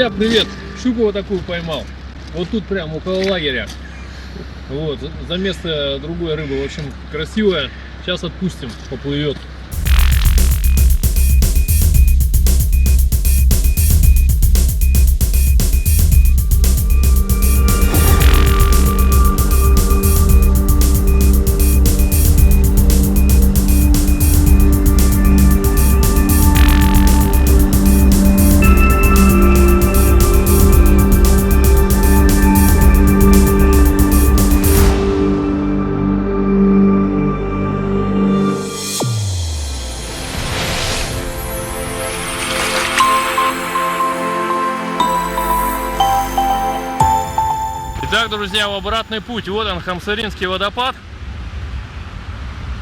Друзья, привет! Щуку вот такую поймал. Вот тут прям около лагеря. Вот, за место другой рыбы. В общем, красивая. Сейчас отпустим, поплывет. Итак, друзья, в обратный путь. Вот он, Хамсаринский водопад.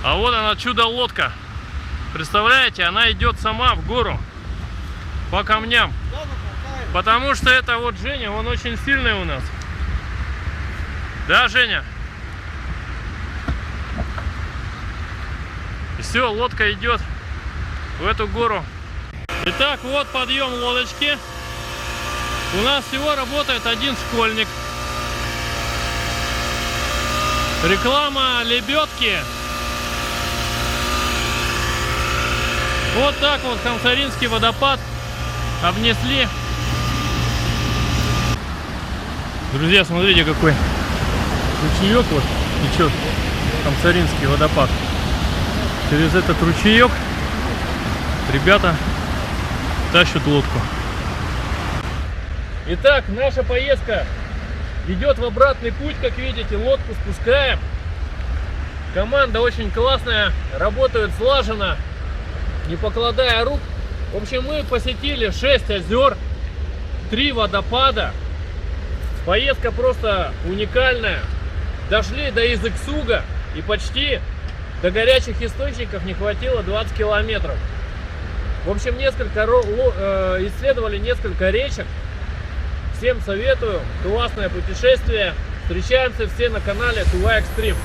А вот она, чудо-лодка. Представляете, она идет сама в гору по камням. Потому что это вот Женя, он очень сильный у нас. Да, Женя? И все, лодка идет в эту гору. Итак, вот подъем лодочки. У нас всего работает один школьник. Реклама лебедки. Вот так вот Хамсаринский водопад обнесли. Друзья, смотрите, какой ручеек вот течет Хамсаринский водопад. Через этот ручеек ребята тащат лодку. Итак, наша поездка идет в обратный путь, как видите, лодку спускаем. Команда очень классная, работают слаженно, не покладая рук. В общем, мы посетили 6 озер, 3 водопада. Поездка просто уникальная. Дошли до Изыксуга и почти до горячих источников не хватило 20 километров. В общем, исследовали несколько речек. Всем советую, классное путешествие. Встречаемся все на канале Тува Экстрим.